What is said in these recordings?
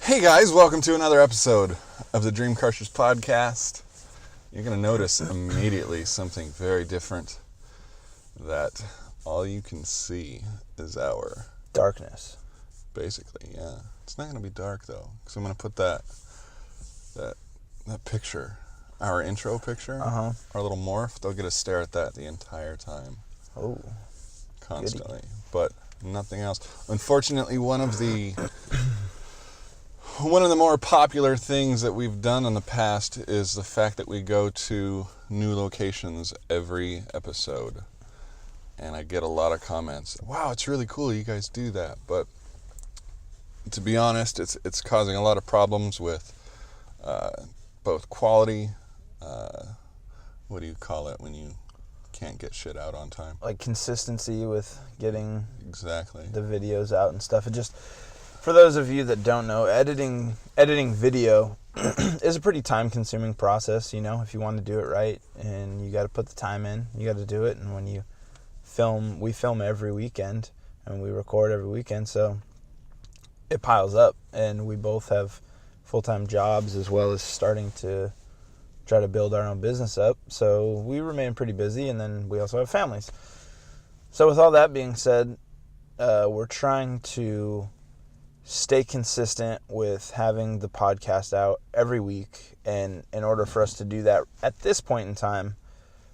Hey guys, welcome to another episode of the Dream Crushers podcast. You're going to notice immediately something very different, that all you can see is our darkness. Basically, yeah. It's not going to be dark though, because I'm going to put that picture, our intro picture, our little morph. They'll get a stare at that the entire time. Oh, constantly, but nothing else. Unfortunately, one of the more popular things that we've done in the past is the fact that we go to new locations every episode. And I get a lot of comments. Wow, it's really cool you guys do that. But to be honest, it's causing a lot of problems with both quality, what do you call it when you can't get shit out on time? Like consistency with getting exactly the videos out and stuff. It just, for those of you that don't know, editing video is a pretty time-consuming process, you know, if you want to do it right, and you got to put the time in, you got to do it. And when you film, we film every weekend, and we record every weekend, so it piles up, and we both have full-time jobs as well as starting to try to build our own business up, so we remain pretty busy, and then we also have families. So with all that being said, we're trying to stay consistent with having the podcast out every week, and in order for us to do that at this point in time,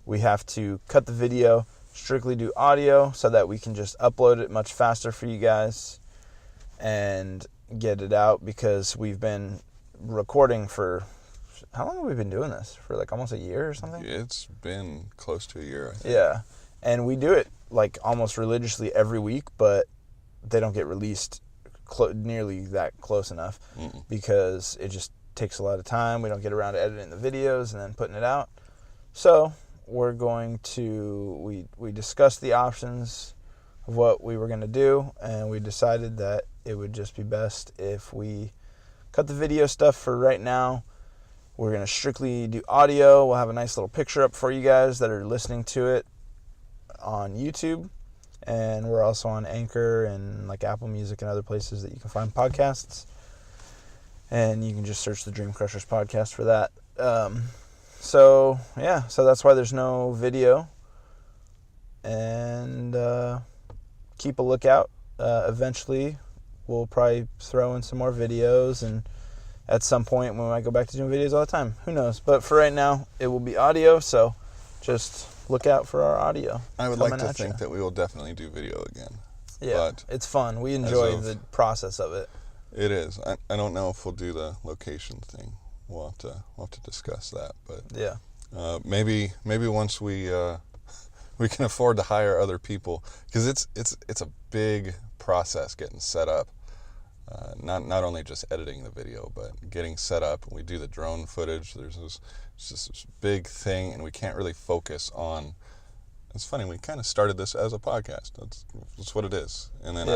we have to cut the video, strictly do audio, so that we can just upload it much faster for you guys and get it out, because we've been recording for, how long have we been doing this? For like almost a year or something? It's been close to a year, I think. Yeah, and we do it like almost religiously every week, but they don't get released nearly that close enough because it just takes a lot of time. We don't get around to editing the videos and then putting it out. So we're going to, we discussed the options of what we were going to do, and we decided that it would just be best if we cut the video stuff for right now. We're going to strictly do audio. We'll have a nice little picture up for you guys that are listening to it on YouTube. And we're also on Anchor and like Apple Music and other places that you can find podcasts. And you can just search the Dream Crushers podcast for that. So that's why there's no video. And keep a lookout. Eventually, we'll probably throw in some more videos, and at some point we might go back to doing videos all the time. Who knows? But for right now, it will be audio, so just look out for our audio. I would like to think that we will definitely do video again. Yeah, but it's fun. We enjoy the process of it. It is. I don't know if we'll do the location thing. We'll have to discuss that. But yeah, maybe once we can afford to hire other people, because it's a big process getting set up. Not only just editing the video, but getting set up. When we do the drone footage, there's this big thing, and we can't really focus on. It's funny, we kind of started this as a podcast. That's what it is. And then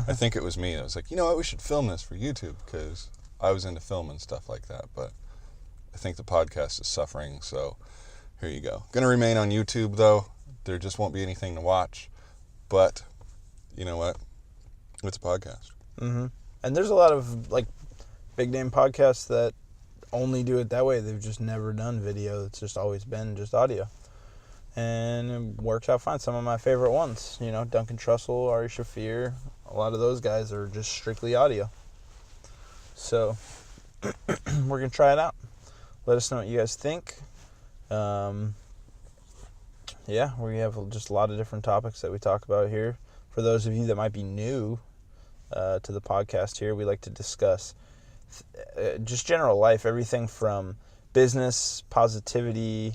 I think it was me. I was like, you know what, we should film this for YouTube, because I was into film and stuff like that. But I think the podcast is suffering, so here you go. Going to remain on YouTube, though. There just won't be anything to watch. But you know what? It's a podcast. Mm-hmm. And there's a lot of like big name podcasts that only do it that way. They've just never done video. It's just always been just audio. And it works out fine. Some of my favorite ones, you know, Duncan Trussell, Ari Shaffir, a lot of those guys are just strictly audio. So we're going to try it out. Let us know what you guys think. We have just a lot of different topics that we talk about here. For those of you that might be new to the podcast here, we like to discuss just general life, everything from business, positivity,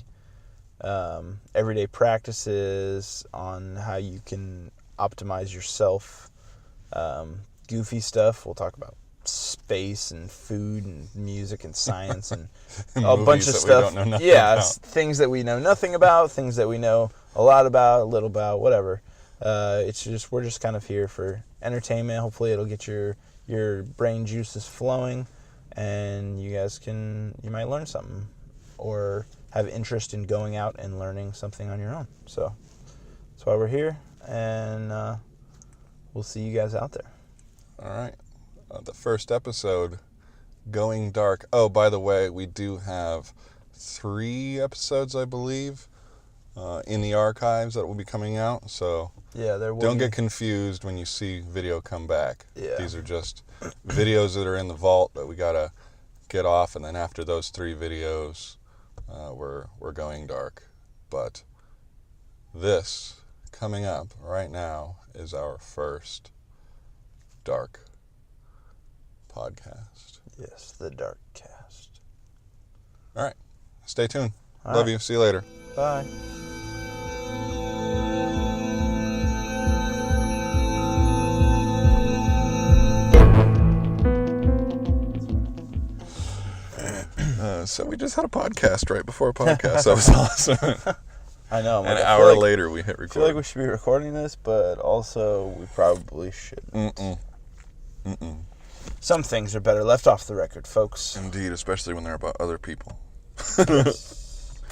everyday practices on how you can optimize yourself, goofy stuff. We'll talk about space and food and music and science and a bunch of stuff. Things that we know nothing about, things that we know a lot about, a little about, whatever. We're just kind of here for entertainment. Hopefully it'll get your brain juices flowing, and you might learn something or have interest in going out and learning something on your own. So that's why we're here, and we'll see you guys out there. All right. The first episode, going dark. Oh, by the way, we do have 3 episodes, I believe, in the archives that will be coming out. So Yeah, there will don't be. get confused when you see video come back. Yeah. These are just videos that are in the vault that we gotta get off, and then after those 3 videos, we're going dark. But this coming up right now is our first dark podcast. Yes, the Dark Cast. All right, stay tuned. All Love right. you. See you later. Bye. So we just had a podcast right before a podcast. That was awesome. I know. An hour later, we hit I record. feel like we should be recording this, but also we probably shouldn't. Some things are better left off the record, folks. Indeed, especially when they're about other people. Yes.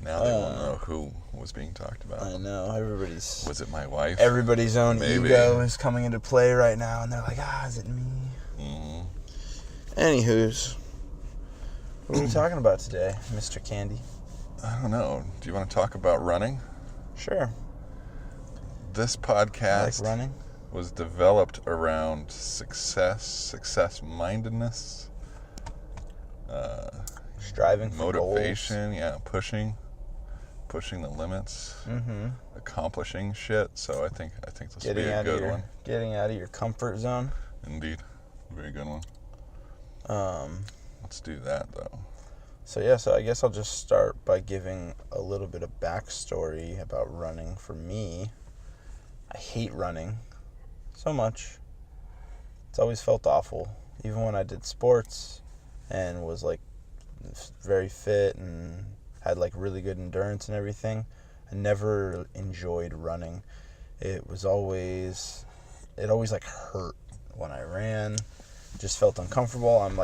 Now they won't know who was being talked about. I know. Was it my wife? Everybody's own Maybe. ego is coming into play right now, and they're like, is it me? Mm-hmm. Anywho's, what are we talking about today, Mr. Candy? I don't know. Do you want to talk about running? Sure. This I podcast like running. was developed around success-mindedness, Striving for motivation, pushing the limits, goals. accomplishing shit. So I think this will be a good one. Getting out of your comfort zone. Indeed, very good one. Um, Let's do that though. So I guess I'll just start by giving a little bit of backstory about running. For me, I hate running so much. It's always felt awful. Even when I did sports and was like very fit and had like really good endurance and everything, I never enjoyed running. It always like hurt when I ran. Just felt uncomfortable. I'm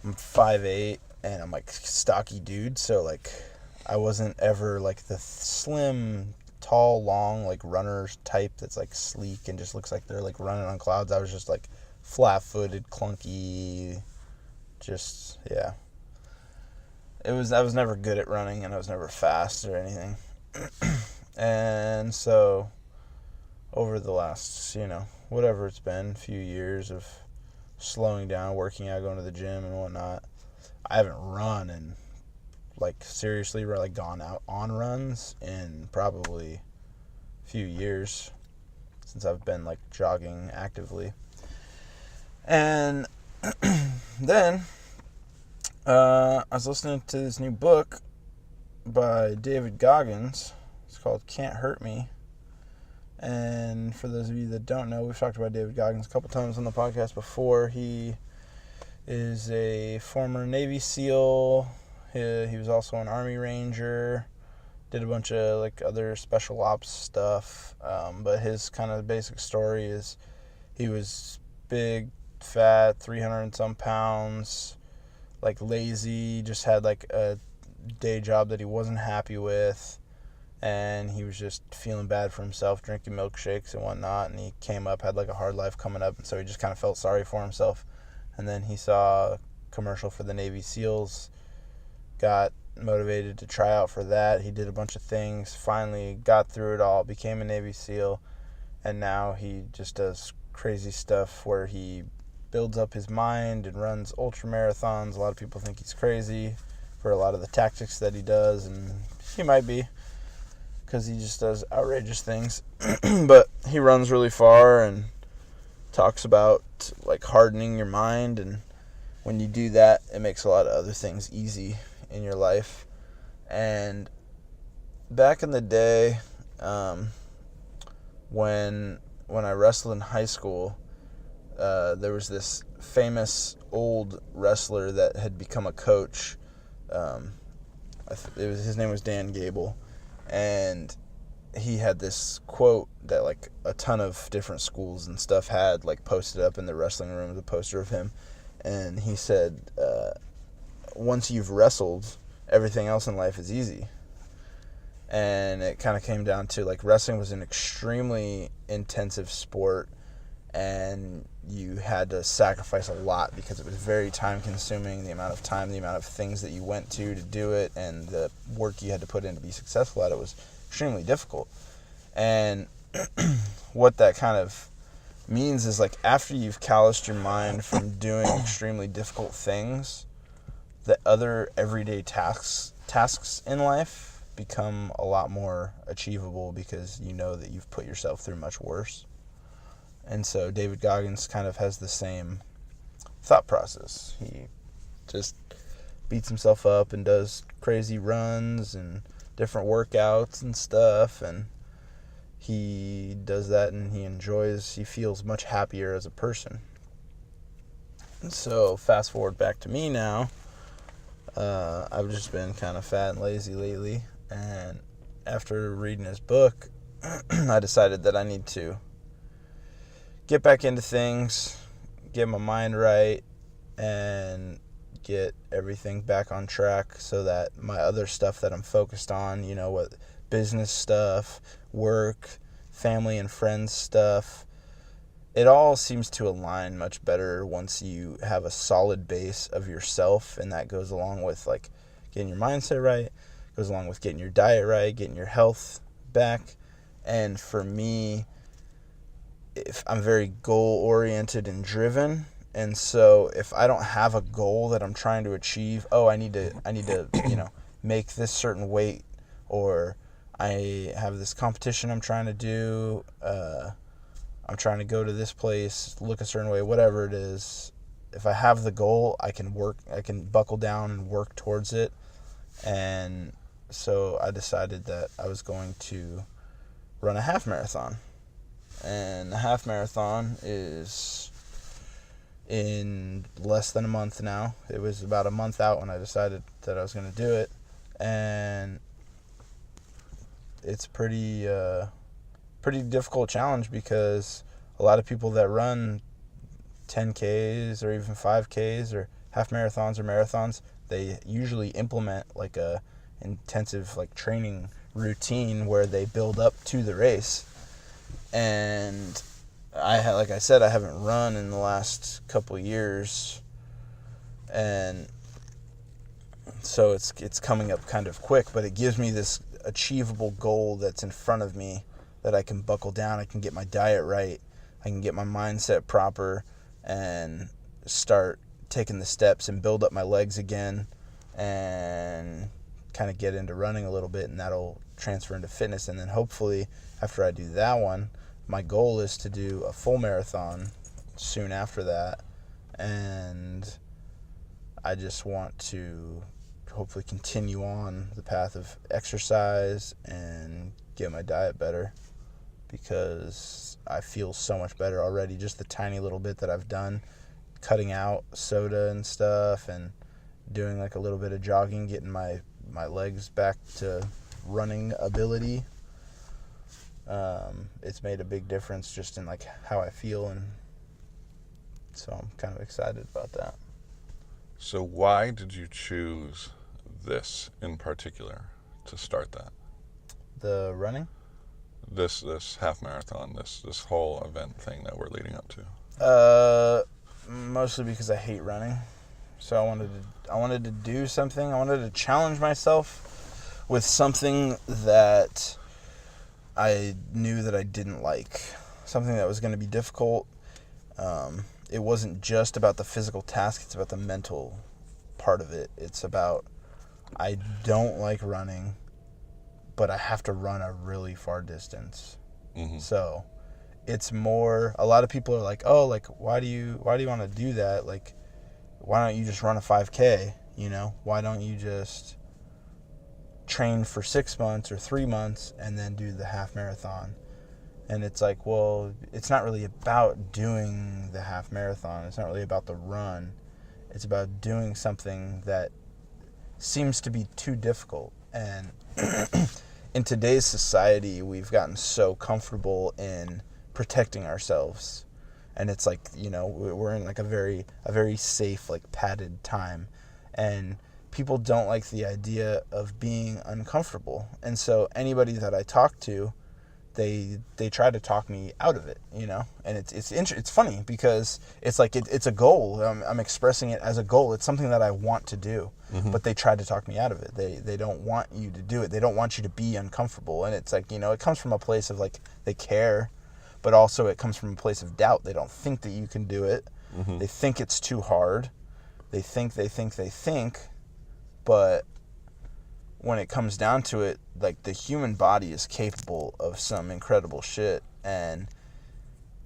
5'8", and I'm like stocky dude, so like I wasn't ever like the slim, tall, long like runners type that's like sleek and just looks like they're like running on clouds. I was just like flat-footed, clunky, just I was never good at running, and I was never fast or anything. And so over the last, whatever it's been, few years of slowing down, working out, going to the gym and whatnot, I haven't run and like seriously like gone out on runs in probably a few years since I've been like jogging actively. And then I was listening to this new book by David Goggins. It's called Can't Hurt Me. And for those of you that don't know, we've talked about David Goggins a couple times on the podcast before. He is a former Navy SEAL. He was also an Army Ranger. Did a bunch of like other special ops stuff. But his kind of basic story is he was big, fat, 300 and some pounds, like lazy, just had like a day job that he wasn't happy with. And he was just feeling bad for himself, drinking milkshakes and whatnot. And he came up, had like a hard life coming up. And so he just kind of felt sorry for himself. And then he saw a commercial for the Navy SEALs, got motivated to try out for that. He did a bunch of things, finally got through it all, became a Navy SEAL. And now he just does crazy stuff where he builds up his mind and runs ultra marathons. A lot of people think he's crazy for a lot of the tactics that he does. And he might be, because he just does outrageous things. But he runs really far and talks about like hardening your mind, and when you do that, it makes a lot of other things easy in your life. And back in the day, when I wrestled in high school, there was this famous old wrestler that had become a coach. His name was Dan Gable. And he had this quote that like a ton of different schools and stuff had like posted up in the wrestling room, the poster of him. And he said, once you've wrestled, everything else in life is easy. And it kind of came down to like wrestling was an extremely intensive sport, and you had to sacrifice a lot because it was very time consuming. The amount of time, the amount of things that you went to do it, and the work you had to put in to be successful at it was extremely difficult. And what that kind of means is, like, after you've calloused your mind from doing extremely difficult things, the other everyday tasks in life become a lot more achievable because you know that you've put yourself through much worse. And so David Goggins kind of has the same thought process. He just beats himself up and does crazy runs and different workouts and stuff, and he does that and he feels much happier as a person. And so fast forward back to me now. I've just been kind of fat and lazy lately, and after reading his book, I decided that I need to get back into things, get my mind right, and get everything back on track so that my other stuff that I'm focused on, what business stuff, work, family and friends stuff, it all seems to align much better once you have a solid base of yourself, and that goes along with, like, getting your mindset right, goes along with getting your diet right, getting your health back. And for me, if I'm very goal-oriented and driven, and so if I don't have a goal that I'm trying to achieve, I need to make this certain weight, or I have this competition I'm trying to do, I'm trying to go to this place, look a certain way, whatever it is. If I have the goal, I can buckle down and work towards it. And so I decided that I was going to run a half marathon. And the half marathon is in less than a month now. It was about a month out when I decided that I was going to do it. And it's pretty difficult challenge because a lot of people that run 10Ks or even 5Ks or half marathons or marathons, they usually implement like a intensive like training routine where they build up to the race. And like I said, I haven't run in the last couple of years, and so it's coming up kind of quick, but it gives me this achievable goal that's in front of me that I can buckle down, I can get my diet right, I can get my mindset proper, and start taking the steps and build up my legs again, and kind of get into running a little bit, and that'll transfer into fitness. And then hopefully after I do that one, my goal is to do a full marathon soon after that, and I just want to hopefully continue on the path of exercise and get my diet better, because I feel so much better already. Just the tiny little bit that I've done, cutting out soda and stuff and doing like a little bit of jogging, getting my legs back to running ability. It's made a big difference just in like how I feel, and so I'm kind of excited about that. So why did you choose this in particular to start that? The running? This half marathon, this whole event thing that we're leading up to. Mostly because I hate running. So I wanted to do something. I wanted to challenge myself with something that I knew that I didn't like. Something that was going to be difficult. It wasn't just about the physical task, it's about the mental part of it. It's about, I don't like running, but I have to run a really far distance. Mm-hmm. So it's more, a lot of people are like, oh, like, why do you want to do that? Like, why don't you just run a 5K? Why don't you just train for 6 months or 3 months and then do the half marathon? And it's like, well, it's not really about doing the half marathon. It's not really about the run. It's about doing something that seems to be too difficult. And in today's society, we've gotten so comfortable in protecting ourselves. And it's like, we're in like a very safe, like padded time. And people don't like the idea of being uncomfortable. And so anybody that I talk to they try to talk me out of it, you know, and it's funny because it's like it's a goal. I'm expressing it as a goal. It's something that I want to do, but they try to talk me out of it. They don't want you to do it. They don't want you to be uncomfortable, and it's like, you know, it comes from a place of like they care, but also it comes from a place of doubt. They don't think that you can do it. They think it's too hard. They think, but when it comes down to it, like the human body is capable of some incredible shit, and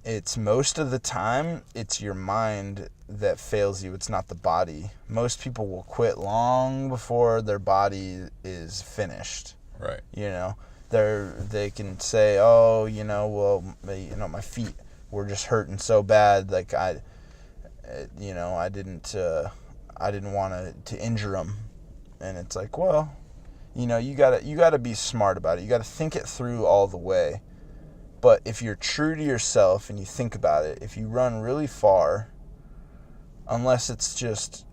it's most of the time it's your mind that fails you. It's not the body. Most people will quit long before their body is finished. Right. You know, they can say, oh, you know, well, you know, my feet were just hurting so bad, like I didn't want to injure them, and it's like, well, you know, you gotta be smart about it. You gotta think it through all the way. But if you're true to yourself and you think about it, if you run really far, unless it's just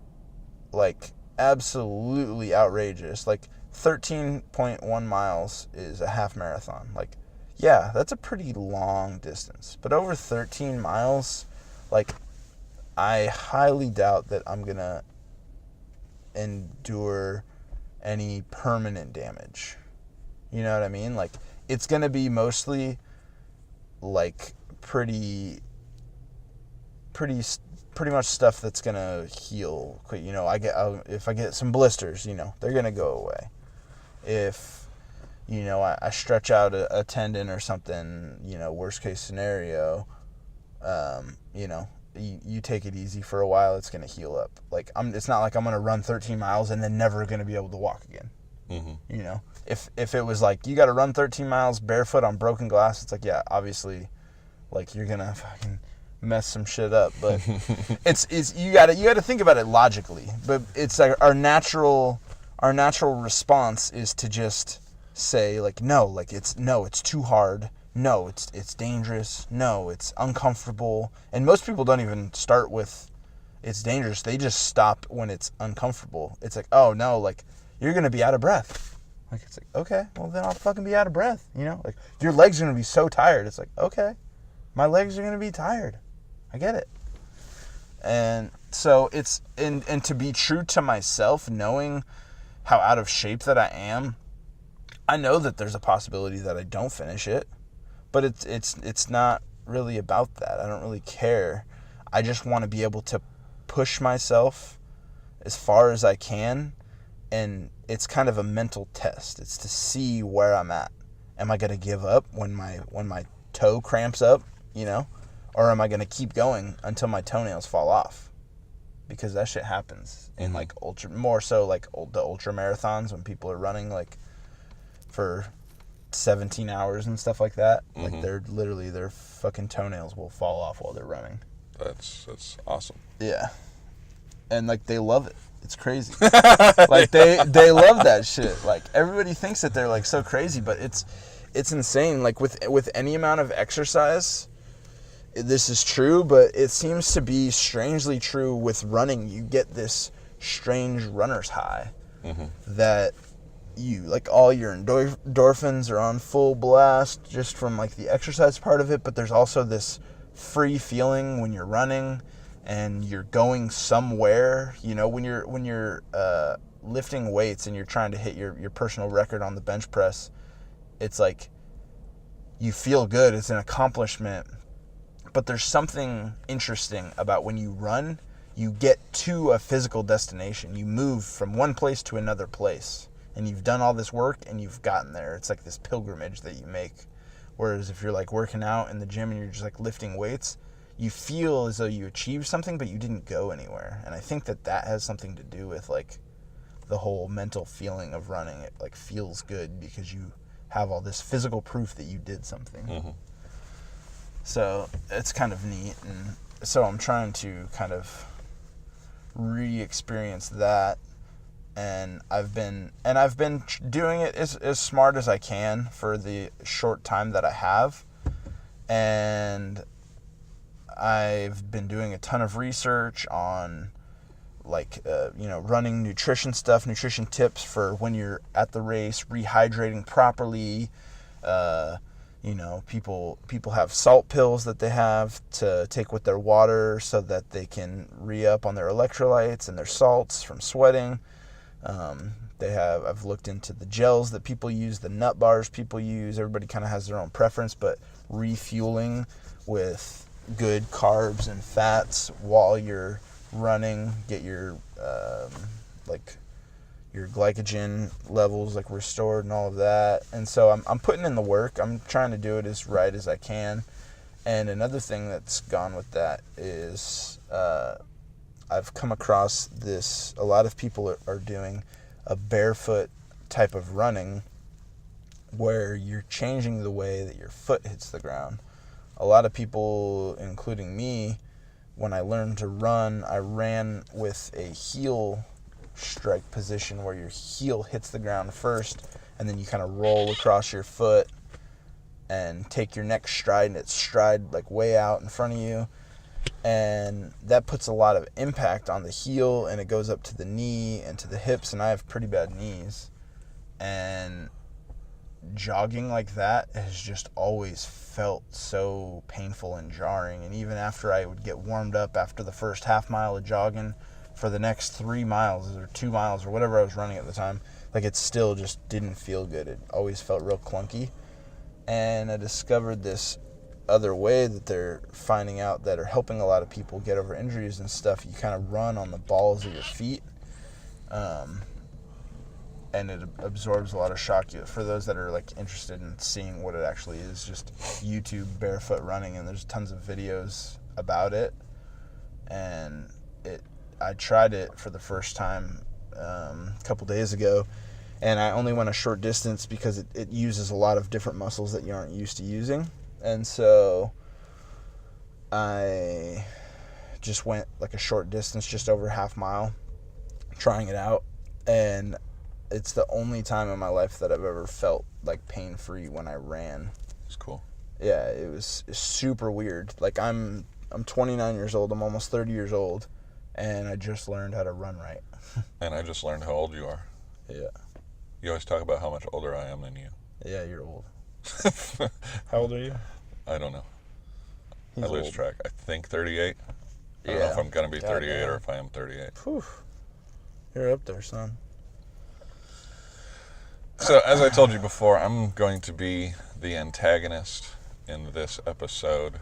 like absolutely outrageous, like 13.1 miles is a half marathon. Like, yeah, that's a pretty long distance. But over 13 miles, like, I highly doubt that I'm gonna endure any permanent damage. You know what I mean? Like, it's gonna be mostly like pretty much stuff that's gonna heal quick. You know, if I get some blisters, you know, they're gonna go away. If, you know, I stretch out a tendon or something, you know, worst case scenario, you know, you take it easy for a while, it's going to heal up. Like, it's not like I'm going to run 13 miles and then never going to be able to walk again. You know, if it was like, you got to run 13 miles barefoot on broken glass, it's like, yeah, obviously, like, you're going to fucking mess some shit up. But it's you got to think about it logically. But it's like our natural response is to just say, like, no, it's too hard. No, it's dangerous. No, it's uncomfortable. And most people don't even start with it's dangerous. They just stop when it's uncomfortable. It's like, oh no, like, you're gonna be out of breath. Like, it's like, okay, well then I'll fucking be out of breath. You know, like, your legs are gonna be so tired. It's like, okay, my legs are gonna be tired. I get it. And so it's and to be true to myself, knowing how out of shape that I am, I know that there's a possibility that I don't finish it. But it's not really about that. I don't really care. I just want to be able to push myself as far as I can, and it's kind of a mental test. It's to see where I'm at. Am I going to give up when my toe cramps up, you know? Or am I going to keep going until my toenails fall off? Because that shit happens in like more so like the ultra marathons when people are running like for 17 hours and stuff like that. Like, their fucking toenails will fall off while they're running. That's awesome. Yeah. And like, they love it. It's crazy. Like, they love that shit. Like, everybody thinks that they're like so crazy, but it's insane. Like, with any amount of exercise, this is true, but it seems to be strangely true with running. You get this strange runner's high that you, like, all your endorphins are on full blast just from like the exercise part of it, but there's also this free feeling when you're running and you're going somewhere. You know, when you're lifting weights and you're trying to hit your personal record on the bench press, it's like you feel good, it's an accomplishment. But there's something interesting about when you run, you get to a physical destination. You move from one place to another place. And you've done all this work and you've gotten there. It's like this pilgrimage that you make. Whereas if you're like working out in the gym and you're just like lifting weights, you feel as though you achieved something, but you didn't go anywhere. And I think that has something to do with like the whole mental feeling of running. It like feels good because you have all this physical proof that you did something. So it's kind of neat. And so I'm trying to kind of re-experience that. And I've been doing it as smart as I can for the short time that I have. And I've been doing a ton of research on like, running nutrition stuff, nutrition tips for when you're at the race, rehydrating properly, You know, people have salt pills that they have to take with their water so that they can re-up on their electrolytes and their salts from sweating. I've looked into the gels that people use, the nut bars people use. Everybody kind of has their own preference, but refueling with good carbs and fats while you're running, get your your glycogen levels like restored and all of that. And so I'm putting in the work. I'm trying to do it as right as I can. And another thing that's gone with that is I've come across this. A lot of people are doing a barefoot type of running where you're changing the way that your foot hits the ground. A lot of people, including me, when I learned to run, I ran with a heel strike position where your heel hits the ground first, and then you kind of roll across your foot and take your next stride, and it's stride like way out in front of you. And that puts a lot of impact on the heel, and it goes up to the knee and to the hips, and I have pretty bad knees. And jogging like that has just always felt so painful and jarring. And even after I would get warmed up after the first half mile of jogging, for the next 3 miles or 2 miles or whatever I was running at the time, like it still just didn't feel good. It always felt real clunky. And I discovered this other way that they're finding out that are helping a lot of people get over injuries and stuff. You kind of run on the balls of your feet, and it absorbs a lot of shock. For those that are like interested in seeing what it actually is, just YouTube barefoot running, and there's tons of videos about it. And I tried it for the first time a couple days ago, and I only went a short distance because it uses a lot of different muscles that you aren't used to using. And so I just went like a short distance, just over a half mile, trying it out. And it's the only time in my life that I've ever felt like pain-free when I ran. It's cool. Yeah, it's super weird. Like I'm 29 years old. I'm almost 30 years old. And I just learned how to run right. And I just learned how old you are. Yeah. You always talk about how much older I am than you. Yeah, you're old. How old are you? I don't know. He's I lose old. track. I think 38. I don't know if I'm going to be 38 or if I am 38. Whew. You're up there, son. So, as I told you before, I'm going to be the antagonist in this episode.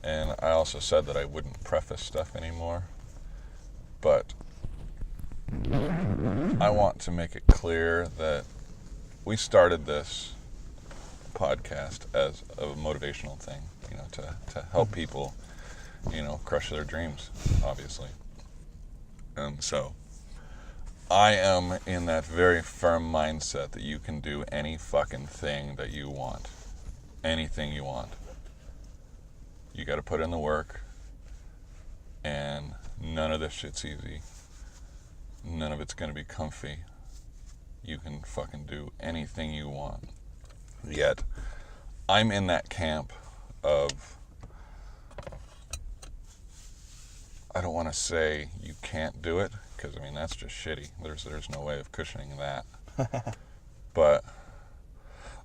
And I also said that I wouldn't preface stuff anymore. But I want to make it clear that we started this podcast as a motivational thing, to help people, crush their dreams, obviously. And so I am in that very firm mindset that you can do any fucking thing that you want. Anything you want. You got to put in the work, and none of this shit's easy. None of it's going to be comfy. You can fucking do anything you want. Yet, I'm in that camp of, I don't want to say you can't do it, because, that's just shitty. There's no way of cushioning that. But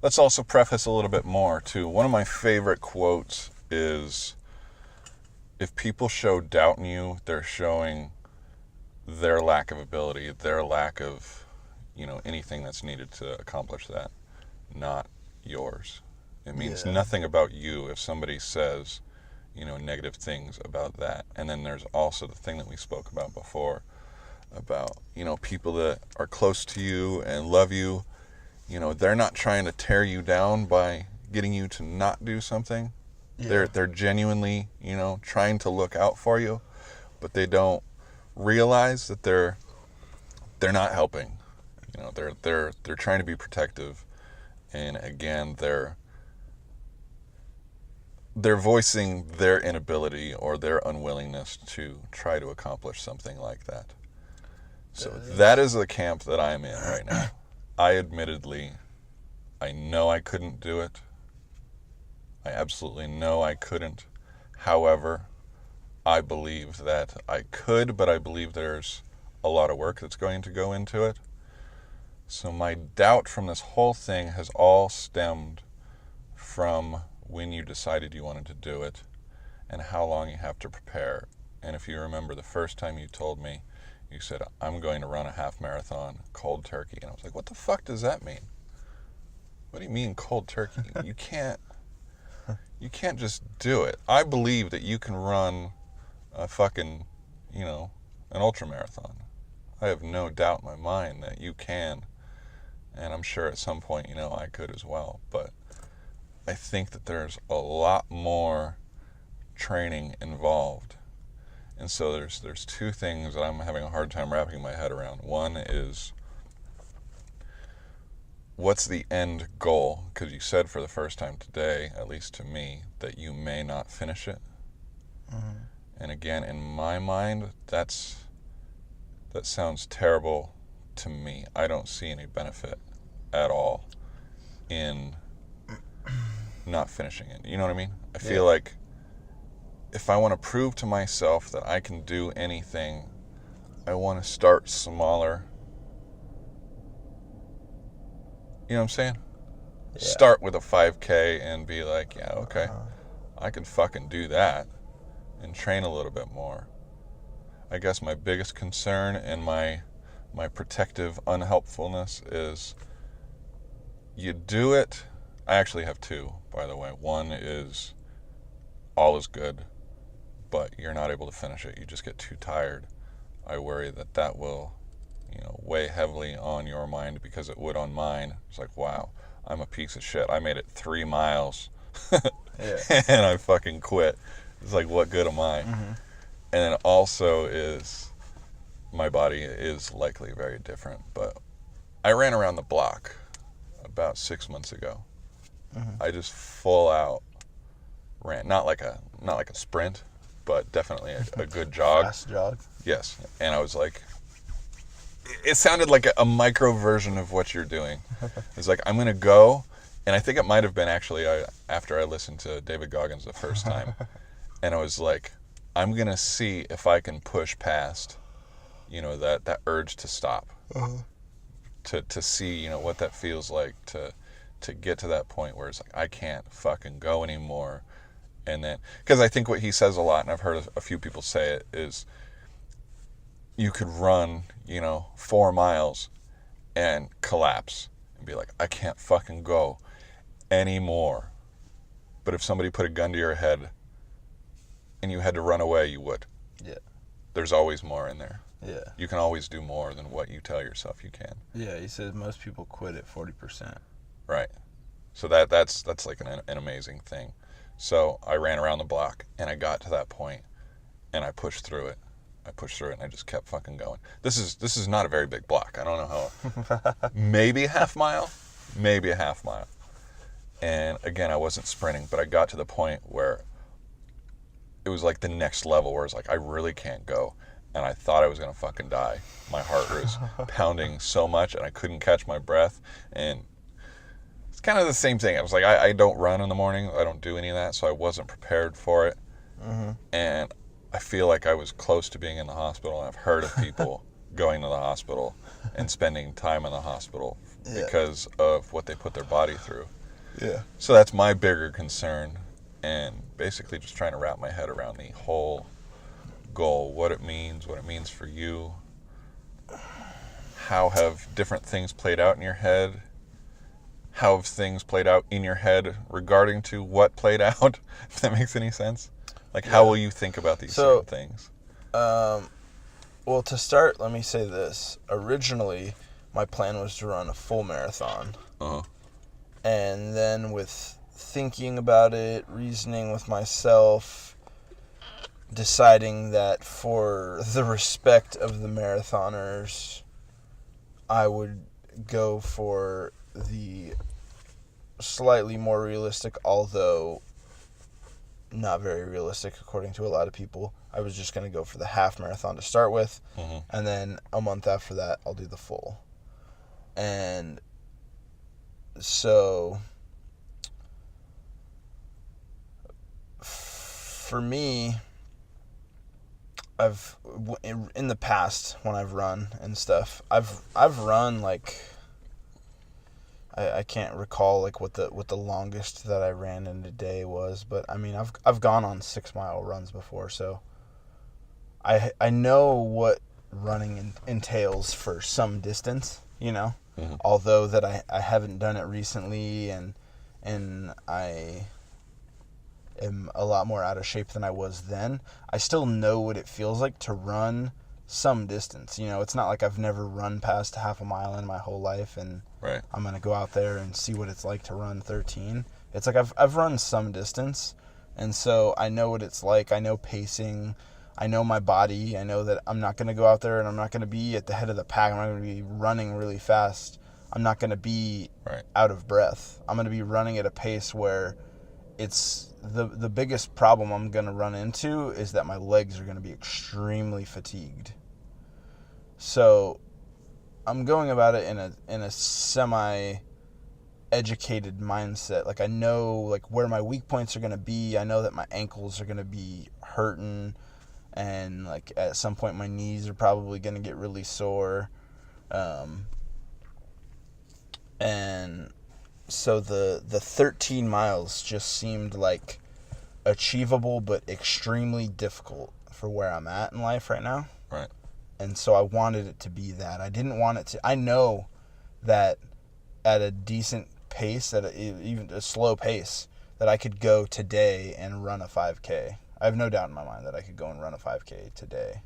let's also preface a little bit more, too. One of my favorite quotes is, if people show doubt in you, they're showing their lack of ability, their lack of, anything that's needed to accomplish that, not yours. It means nothing about you if somebody says, negative things about that. And then there's also the thing that we spoke about before, about, people that are close to you and love you, they're not trying to tear you down by getting you to not do something. Yeah. They're genuinely, trying to look out for you, but they don't realize that they're not helping. They're trying to be protective, and again, they're voicing their inability or their unwillingness to try to accomplish something like that. So that is the camp that I'm in right now. I know I couldn't do it. I absolutely know I couldn't. However, I believe that I could, but I believe there's a lot of work that's going to go into it. So my doubt from this whole thing has all stemmed from when you decided you wanted to do it and how long you have to prepare. And if you remember the first time you told me, you said, I'm going to run a half marathon cold turkey. And I was like, what the fuck does that mean? What do you mean cold turkey? You can't just do it. I believe that you can run a fucking, an ultra marathon. I have no doubt in my mind that you can. And I'm sure at some point, I could as well. But I think that there's a lot more training involved. And so there's two things that I'm having a hard time wrapping my head around. One is, what's the end goal? Because you said for the first time today, at least to me, that you may not finish it. Mm-hmm. And again, in my mind, that sounds terrible to me. I don't see any benefit at all in not finishing it. You know what I mean? I feel like if I want to prove to myself that I can do anything, I want to start smaller. You know what I'm saying? Yeah. Start with a 5K and be like, yeah, okay, I can fucking do that, and train a little bit more. I guess my biggest concern and my protective unhelpfulness is you do it. I actually have two, by the way. One is all is good, but you're not able to finish it. You just get too tired. I worry that will, weigh heavily on your mind, because it would on mine. It's like, wow, I'm a piece of shit. I made it 3 miles and I fucking quit. It's like, what good am I? Mm-hmm. And then also is my body is likely very different. But I ran around the block about 6 months ago. Mm-hmm. I just full out ran, not like a sprint, but definitely a good jog. Fast jog. Yes. And I was like, it sounded like a micro version of what you're doing. It's like, I'm going to go, and I think it might have been actually after I listened to David Goggins the first time, and I was like, I'm going to see if I can push past, that urge to stop, to see, what that feels like, to get to that point where it's like, I can't fucking go anymore. And then, because I think what he says a lot, and I've heard a few people say it, is you could run, 4 miles and collapse and be like, I can't fucking go anymore. But if somebody put a gun to your head and you had to run away, you would. Yeah. There's always more in there. Yeah. You can always do more than what you tell yourself you can. Yeah, he says most people quit at 40%. Right. So that's like an amazing thing. So I ran around the block, and I got to that point, and I pushed through it. And I just kept fucking going. This is not a very big block. I don't know how. Maybe a half mile. And again, I wasn't sprinting, but I got to the point where it was like the next level, where it's like, I really can't go. And I thought I was going to fucking die. My heart was pounding so much, and I couldn't catch my breath. And it's kind of the same thing. I was like, I don't run in the morning. I don't do any of that, so I wasn't prepared for it. Mm-hmm. And I feel like I was close to being in the hospital, and I've heard of people going to the hospital and spending time in the hospital because of what they put their body through. Yeah. So that's my bigger concern, and basically just trying to wrap my head around the whole goal, what it means for you. How have different things played out in your head? How have things played out in your head regarding to what played out? If that makes any sense. Like, how will you think about these certain things? Well, to start, let me say this. Originally, my plan was to run a full marathon. Uh-huh. And then with thinking about it, reasoning with myself, deciding that for the respect of the marathoners, I would go for the slightly more realistic, although not very realistic according to a lot of people. I was just going to go for the half marathon to start with, and then a month after that, I'll do the full. And so for me, I've in the past when I've run and stuff, I've run like I can't recall like what the longest that I ran in a day was, but I mean I've gone on 6 mile runs before, so I know what running entails for some distance, you know. Mm-hmm. Although that I haven't done it recently, and I am a lot more out of shape than I was then, I still know what it feels like to run some distance. You know, it's not like I've never run past half a mile in my whole life, and Right. I'm going to go out there and see what it's like to run 13. It's like I've run some distance, and so I know what it's like. I know pacing. I know my body. I know that I'm not going to go out there and I'm not going to be at the head of the pack. I'm not going to be running really fast. I'm not going to be Right. out of breath. I'm going to be running at a pace where it's the biggest problem I'm going to run into is that my legs are going to be extremely fatigued. So I'm going about it in a semi educated mindset. Like I know like where my weak points are going to be. I know that my ankles are going to be hurting, and like at some point my knees are probably going to get really sore. And so the 13 miles just seemed like achievable but extremely difficult for where I'm at in life right now. Right. And so I wanted it to be that. I didn't want it to. I know that at a decent pace, even a slow pace, that I could go today and run a 5K. I have no doubt in my mind that I could go and run a 5K today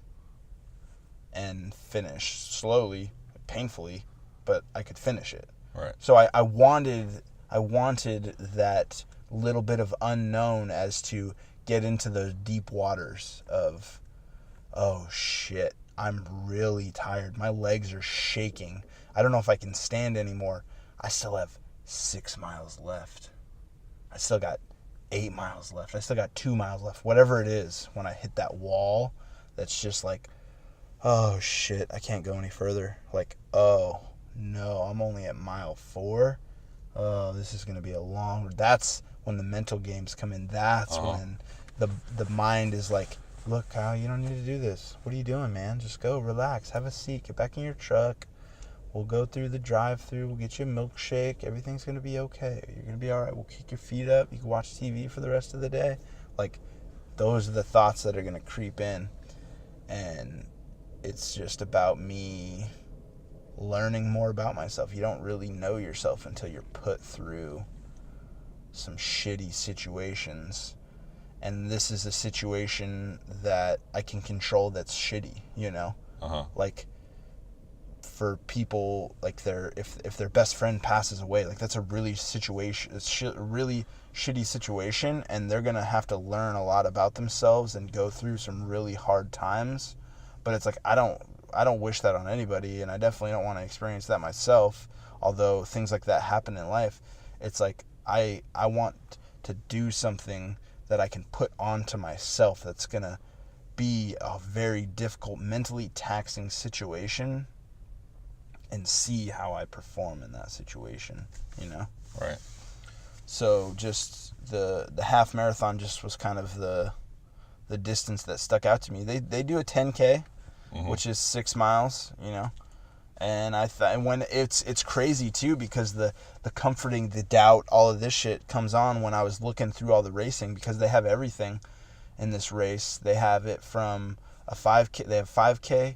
and finish slowly, painfully, but I could finish it. Right. So I wanted that little bit of unknown as to get into those deep waters of, oh shit, I'm really tired. My legs are shaking. I don't know if I can stand anymore. I still have 6 miles left. I still got 8 miles left. I still got 2 miles left. Whatever it is, when I hit that wall, that's just like, oh shit, I can't go any further. Like, oh no, I'm only at mile 4. Oh, this is going to be a long... That's when the mental games come in. That's when the mind is like, look, Kyle, you don't need to do this. What are you doing, man? Just go, relax, have a seat, get back in your truck. We'll go through the drive-thru. We'll get you a milkshake. Everything's going to be okay. You're going to be all right. We'll kick your feet up. You can watch TV for the rest of the day. Like, those are the thoughts that are going to creep in. And it's just about me learning more about myself. You don't really know yourself until you're put through some shitty situations. And this is a situation that I can control that's shitty, you know? Like, for people, like, if their best friend passes away, like, that's a really really shitty situation, and they're gonna have to learn a lot about themselves and go through some really hard times. But it's like, I don't wish that on anybody, and I definitely don't want to experience that myself, although things like that happen in life. It's like, I want to do something that I can put onto myself that's going to be a very difficult, mentally taxing situation, and see how I perform in that situation, you know? Right. So just the half marathon just was kind of the distance that stuck out to me. They do a 10K, which is 6 miles, you know? And when it's crazy too, because the comforting, the doubt, all of this shit comes on when I was looking through all the racing, because they have everything in this race. They have it from a 5K, they have 5K,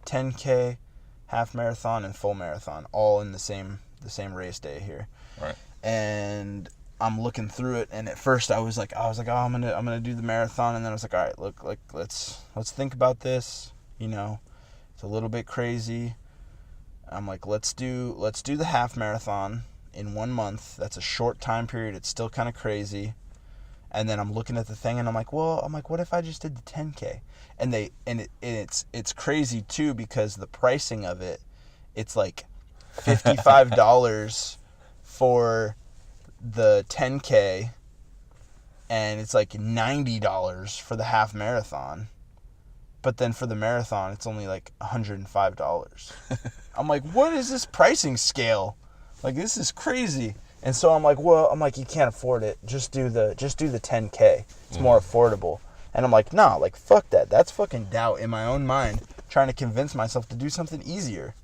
10K, half marathon, and full marathon, all in the same race day here. Right. And I'm looking through it, and at first I was like, oh, I'm gonna do the marathon, and then I was like, all right, look, like let's think about this, you know, it's a little bit crazy. I'm like, let's do the half marathon in 1 month. That's a short time period. It's still kind of crazy. And then I'm looking at the thing, and I'm like, what if I just did the 10K? And it's crazy too, because the pricing of it, it's like $55 for the 10K, and it's like $90 for the half marathon. But then for the marathon, it's only like $105. I'm like, what is this pricing scale? Like, this is crazy. And so I'm like, you can't afford it. Just do the 10K. It's more affordable. And I'm like, nah, like, fuck that. That's fucking doubt in my own mind, trying to convince myself to do something easier.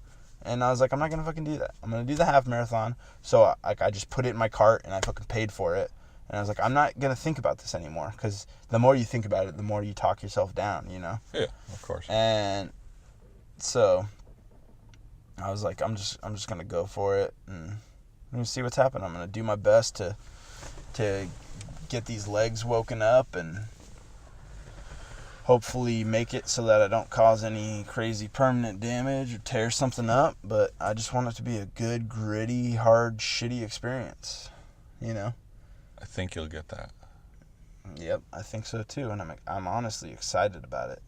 And I was like, I'm not going to fucking do that. I'm going to do the half marathon. So I just put it in my cart and I fucking paid for it. And I was like, I'm not going to think about this anymore, because the more you think about it, the more you talk yourself down, you know? Yeah, of course. And so I was like, I'm just going to go for it and let me see what's happening. I'm going to do my best to get these legs woken up and hopefully make it so that I don't cause any crazy permanent damage or tear something up. But I just want it to be a good, gritty, hard, shitty experience, you know? I think you'll get that. Yep, I think so too, and I'm honestly excited about it.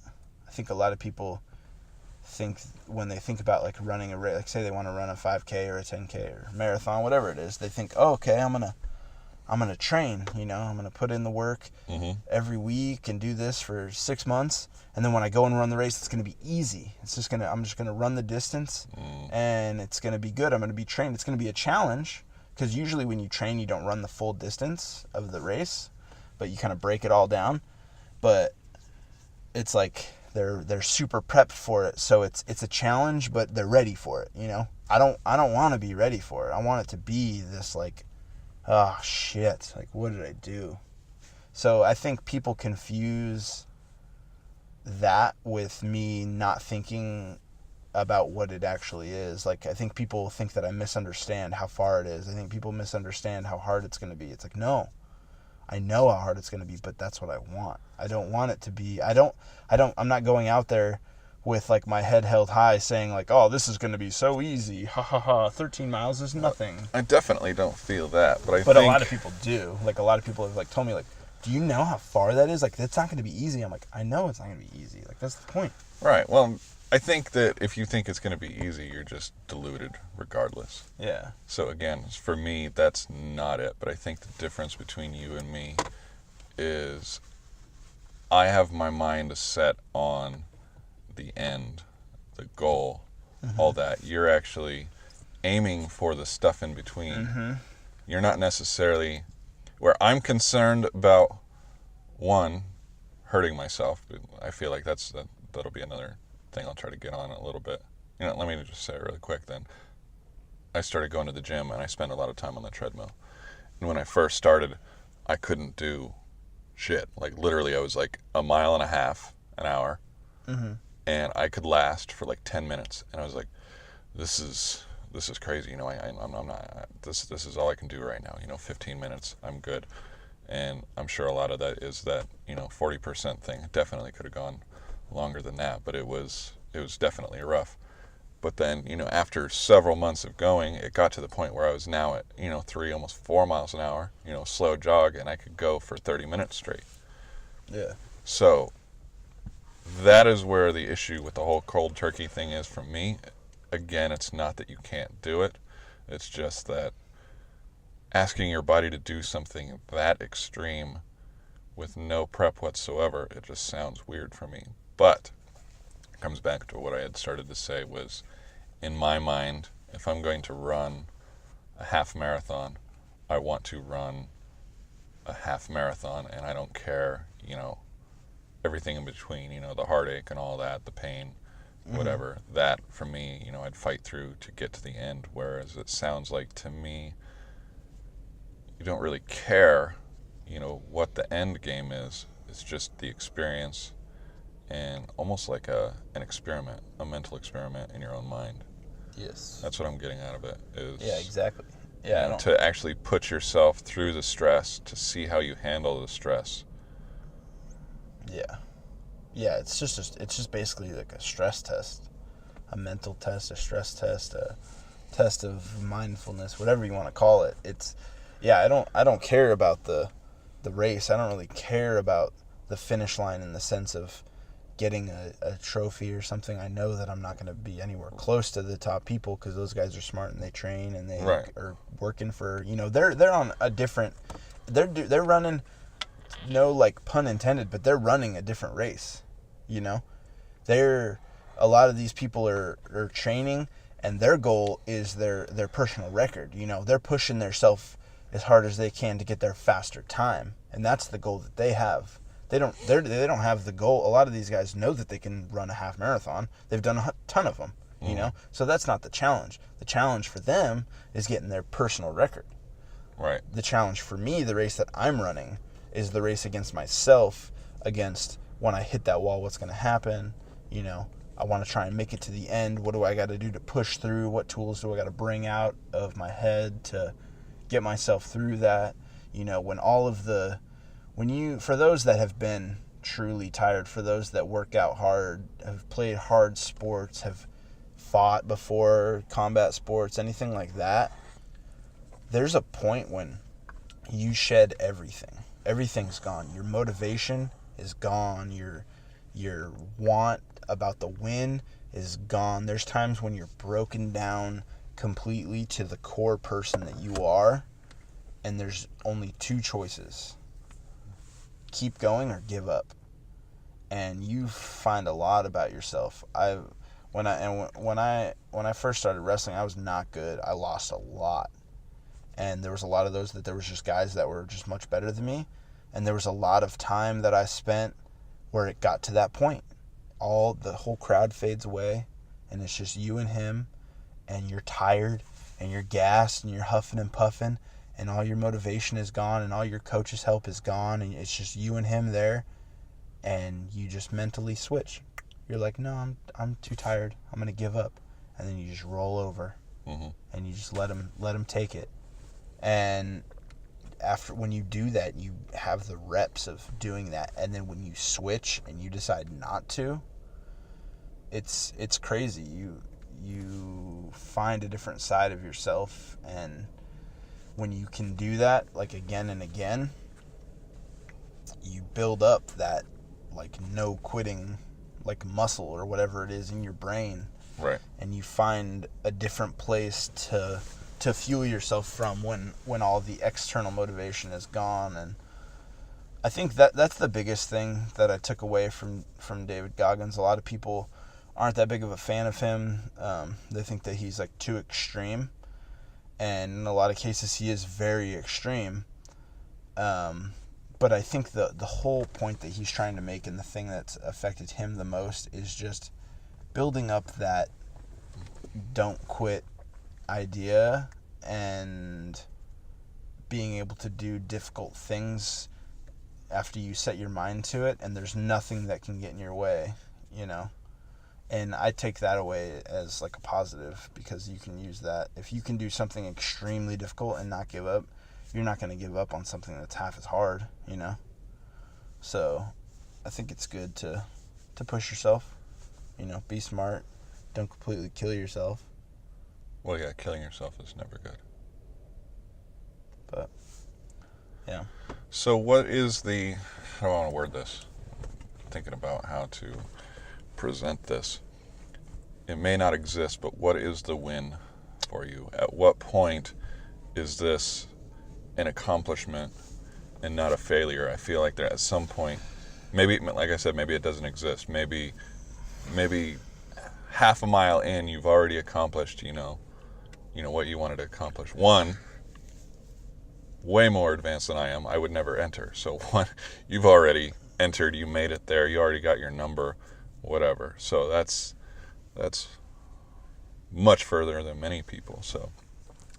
I think a lot of people think, when they think about like running a race, like say they want to run a 5K or a 10K or marathon, whatever it is, they think, oh, okay, I'm gonna train, you know, I'm gonna put in the work every week and do this for 6 months, and then when I go and run the race, it's gonna be easy. I'm just gonna run the distance, and it's gonna be good. I'm gonna be trained. It's gonna be a challenge, because usually when you train, you don't run the full distance of the race, but you kind of break it all down. But it's like they're super prepped for it, so it's a challenge, but they're ready for it, you know? I don't want to be ready for it. I want it to be this like, oh shit, like what did I do? So I think people confuse that with me not thinking about what it actually is. Like, I think people think that I misunderstand how far it is. I think people misunderstand how hard it's going to be. It's like, no, I know how hard it's going to be, but that's what I want. I don't want it to be, I'm not going out there with like my head held high saying like, oh, this is going to be so easy. Ha ha ha. 13 miles is nothing. I definitely don't feel that, but I But think... a lot of people do. Like, a lot of people have like told me like, do you know how far that is? Like, that's not going to be easy. I'm like, I know it's not going to be easy. Like, that's the point. Right. Well, I think that if you think it's going to be easy, you're just deluded regardless. Yeah. So again, for me, that's not it. But I think the difference between you and me is I have my mind set on the end, the goal, all that. You're actually aiming for the stuff in between. You're not necessarily... Where I'm concerned about, one, hurting myself. I feel like that'll be another thing I'll try to get on a little bit. You know, let me just say really quick then. I started going to the gym and I spent a lot of time on the treadmill. And when I first started, I couldn't do shit. Like literally I was like 1.5 miles an hour. And I could last for like 10 minutes. And I was like, this is crazy. You know, I'm not, this is all I can do right now. You know, 15 minutes, I'm good. And I'm sure a lot of that is that, you know, 40% thing. Definitely could have gone longer than that, but it was definitely rough. But then, you know, after several months of going, it got to the point where I was now at, you know, 3, almost 4 miles an hour, you know, slow jog, and I could go for 30 minutes straight. Yeah. So that is where the issue with the whole cold turkey thing is for me. Again, it's not that you can't do it. It's just that asking your body to do something that extreme with no prep whatsoever, it just sounds weird for me. But it comes back to what I had started to say was, in my mind, if I'm going to run a half marathon, I want to run a half marathon, and I don't care, you know, everything in between, you know, the heartache and all that, the pain, whatever. That, for me, you know, I'd fight through to get to the end, whereas it sounds like to me you don't really care, you know, what the end game is. It's just the experience, and almost like an experiment, a mental experiment in your own mind. Yes. That's what I'm getting out of it. Is, yeah, exactly. Yeah, you know, to actually put yourself through the stress, to see how you handle the stress. Yeah. Yeah, it's just basically like a stress test, a mental test, a stress test, a test of mindfulness, whatever you want to call it. It's, yeah, I don't care about the race. I don't really care about the finish line in the sense of getting a trophy or something. I know that I'm not going to be anywhere close to the top people, because those guys are smart and they train and they are working for, you know, they're on a different, they're running, no like pun intended, but they're running a different race, you know. A lot of these people are training, and their goal is their personal record, you know. They're pushing themselves as hard as they can to get their faster time, and that's the goal that they have. They don't have the goal. A lot of these guys know that they can run a half marathon. They've done a ton of them, you know? So that's not the challenge. The challenge for them is getting their personal record. Right. The challenge for me, the race that I'm running, is the race against myself, against when I hit that wall, what's going to happen, you know? I want to try and make it to the end. What do I got to do to push through? What tools do I got to bring out of my head to get myself through that? You know, for those that have been truly tired, for those that work out hard, have played hard sports, have fought before, combat sports, anything like that, there's a point when you shed everything. Everything's gone. Your motivation is gone. Your want about the win is gone. There's times when you're broken down completely to the core person that you are, and there's only two choices: keep going or give up. And you find a lot about yourself. When I first started wrestling, I was not good. I lost a lot, and there was a lot of those that there was just guys that were just much better than me, and there was a lot of time that I spent where it got to that point. The whole crowd fades away, and it's just you and him, and you're tired, and you're gassed, and you're huffing and puffing, and all your motivation is gone, and all your coach's help is gone, and it's just you and him there, and you just mentally switch. You're like, no, I'm too tired. I'm gonna give up, and then you just roll over, and you just let him take it, and when you do that, you have the reps of doing that, and then when you switch and you decide not to, it's crazy. You find a different side of yourself, and when you can do that, like, again and again, you build up that, like, no quitting, like, muscle or whatever it is in your brain. Right. And you find a different place to fuel yourself from when all the external motivation is gone. And I think that's the biggest thing that I took away from David Goggins. A lot of people aren't that big of a fan of him. They think that he's, like, too extreme, and in a lot of cases he is very extreme. But I think the whole point that he's trying to make, and the thing that's affected him the most, is just building up that don't quit idea, and being able to do difficult things after you set your mind to it, and there's nothing that can get in your way, you know? And I take that away as, like, a positive, because you can use that. If you can do something extremely difficult and not give up, you're not going to give up on something that's half as hard, you know? So I think it's good to push yourself, you know, be smart, don't completely kill yourself. Well, yeah, killing yourself is never good. But, yeah. So what is how do I want to word this? Thinking about how to present this. It may not exist, but what is the win for you? At what point is this an accomplishment and not a failure? I feel like there at some point, maybe, like I said, maybe it doesn't exist. Maybe half a mile in, you've already accomplished, you know what you wanted to accomplish. One, way more advanced than I am. I would never enter. So one, you've already entered, you made it there, you already got your number, whatever. So that's much further than many people. So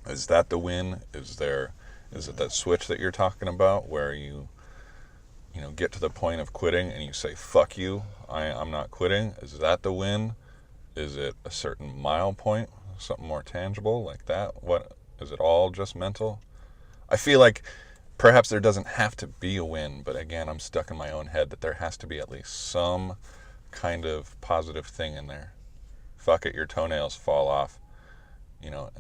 is that the win? Is it that switch that you're talking about, where you get to the point of quitting and you say, fuck you, I'm not quitting? Is that the win? Is it a certain mile point, something more tangible like that? What is it? All just mental? I feel like perhaps there doesn't have to be a win, but again, I'm stuck in my own head that there has to be at least some kind of positive thing in there. Fuck it, your toenails fall off.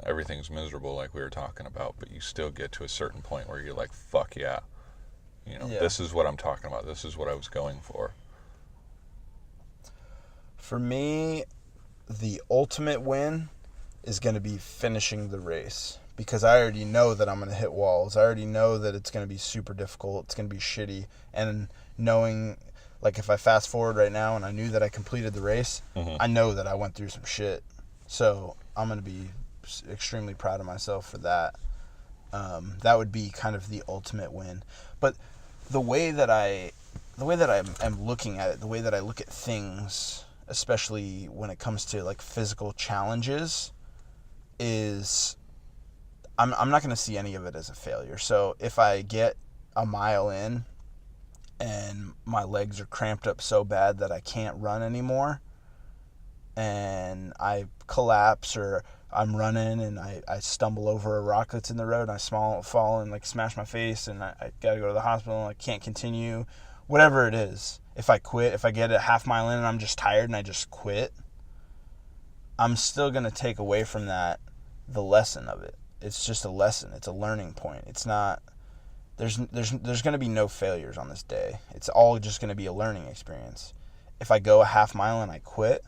Everything's miserable like we were talking about, but you still get to a certain point where you're like, fuck yeah. This is what I'm talking about. This is what I was going for. For me, the ultimate win is going to be finishing the race, because I already know that I'm going to hit walls. I already know that it's going to be super difficult. It's going to be shitty. And knowing, like, if I fast forward right now and I knew that I completed the race, I know that I went through some shit. So I'm going to be extremely proud of myself for that. That would be kind of the ultimate win. But the way that I'm looking at it, the way that I look at things, especially when it comes to like physical challenges, is I'm not going to see any of it as a failure. So if I get a mile in and my legs are cramped up so bad that I can't run anymore, and I collapse, or I'm running and I stumble over a rock that's in the road and I fall and like smash my face and I gotta go to the hospital and I can't continue, whatever it is. If I quit, if I get a half mile in and I'm just tired and I just quit, I'm still gonna take away from that the lesson of it. It's just a lesson. It's a learning point. It's not. There's gonna be no failures on this day. It's all just gonna be a learning experience. If I go a half mile and I quit,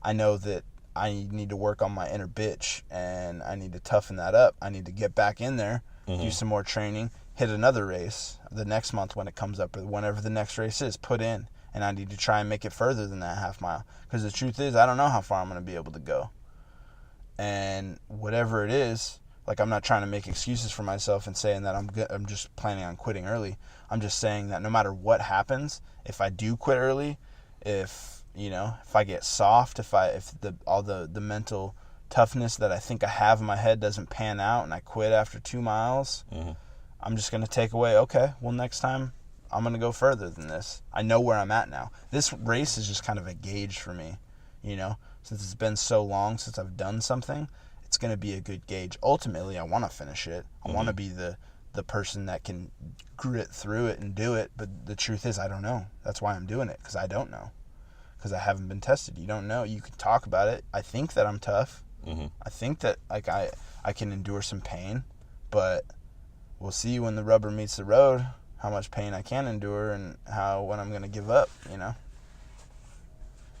I know that I need to work on my inner bitch and I need to toughen that up. I need to get back in there, do some more training, hit another race the next month when it comes up, or whenever the next race is, put in, and I need to try and make it further than that half mile. Because the truth is, I don't know how far I'm going to be able to go. And whatever it is, like, I'm not trying to make excuses for myself and saying that I'm just planning on quitting early. I'm just saying that no matter what happens, if I do quit early, if I get soft, if all the mental toughness that I think I have in my head doesn't pan out and I quit after 2 miles, I'm just going to take away, okay, well, next time I'm going to go further than this. I know where I'm at now. This race is just kind of a gauge for me, since it's been so long since I've done something. It's going to be a good gauge. Ultimately, I want to finish it. I want to be the person that can grit through it and do it, but the truth is, I don't know. That's why I'm doing it, because I don't know. Because I haven't been tested. You don't know. You can talk about it. I think that I'm tough. I think that like I can endure some pain, but we'll see when the rubber meets the road how much pain I can endure and when I'm going to give up,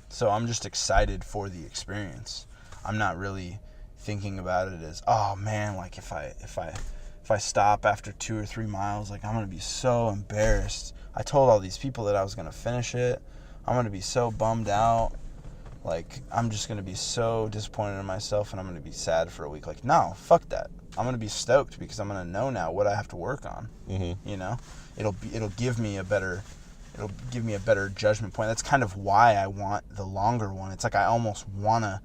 So I'm just excited for the experience. I'm not really thinking about it as, oh man, like if I stop after 2 or 3 miles, like I'm going to be so embarrassed. I told all these people that I was going to finish it. I'm going to be so bummed out. Like, I'm just going to be so disappointed in myself and I'm going to be sad for a week. Like, no, fuck that. I'm going to be stoked because I'm going to know now what I have to work on. It'll give me a better judgment point. That's kind of why I want the longer one. It's like I almost want to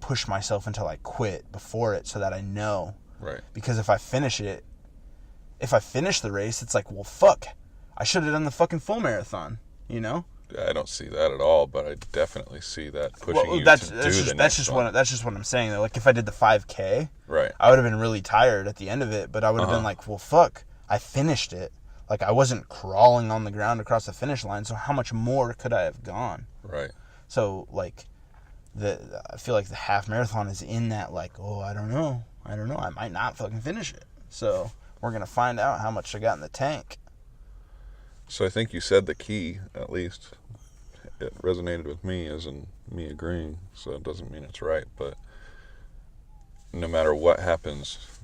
push myself until I quit before it so that I know. Right. Because if I finish the race, it's like, well, fuck. I should have done the fucking full marathon, I don't see that at all, but I definitely see that pushing you to do the next one. That's just what I'm saying, though. Like, if I did the 5K, right, I would have been really tired at the end of it, but I would have been like, well, fuck, I finished it. Like, I wasn't crawling on the ground across the finish line, so how much more could I have gone? Right. So, like, I feel like the half marathon is in that, like, oh, I don't know, I might not fucking finish it. So, we're going to find out how much I got in the tank. So I think you said the key, at least. It resonated with me as in me agreeing, so it doesn't mean it's right. But no matter what happens,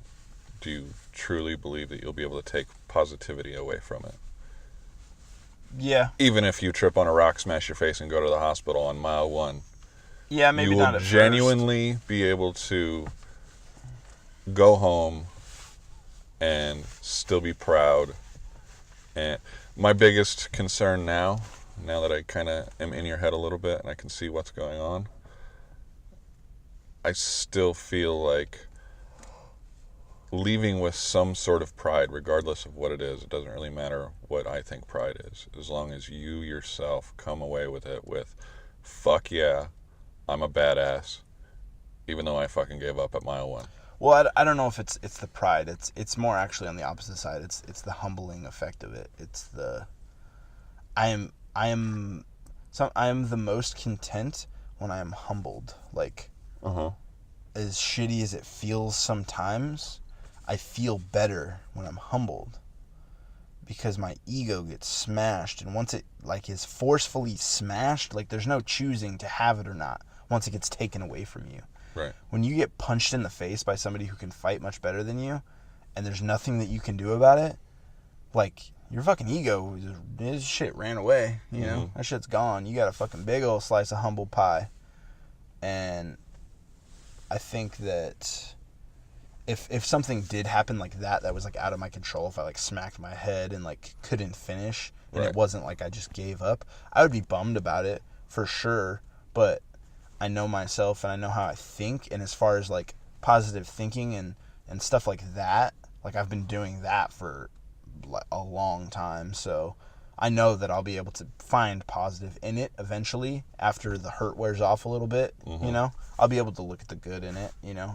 do you truly believe that you'll be able to take positivity away from it? Yeah. Even if you trip on a rock, smash your face, and go to the hospital on mile 1. Yeah, maybe not at first. You will genuinely be able to go home and still be proud. And my biggest concern now that I kind of am in your head a little bit and I can see what's going on, I still feel like leaving with some sort of pride, regardless of what it is. It doesn't really matter what I think pride is, as long as you yourself come away with it with, fuck yeah, I'm a badass, even though I fucking gave up at mile 1. Well, I don't know if it's the pride. It's more actually on the opposite side. It's the humbling effect of it. It's the I am the most content when I am humbled. Like, as shitty as it feels sometimes, I feel better when I'm humbled because my ego gets smashed, and once it like is forcefully smashed, like there's no choosing to have it or not once it gets taken away from you. Right. When you get punched in the face by somebody who can fight much better than you, and there's nothing that you can do about it, like, your fucking ego, this shit ran away, That shit's gone. You got a fucking big old slice of humble pie. And I think that if something did happen like that was like out of my control, if I like smacked my head and like couldn't finish, and it wasn't like I just gave up, I would be bummed about it for sure. but I know myself and I know how I think, and as far as like positive thinking and stuff like that, like I've been doing that for like a long time, so I know that I'll be able to find positive in it eventually after the hurt wears off a little bit. You know, I'll be able to look at the good in it. You know,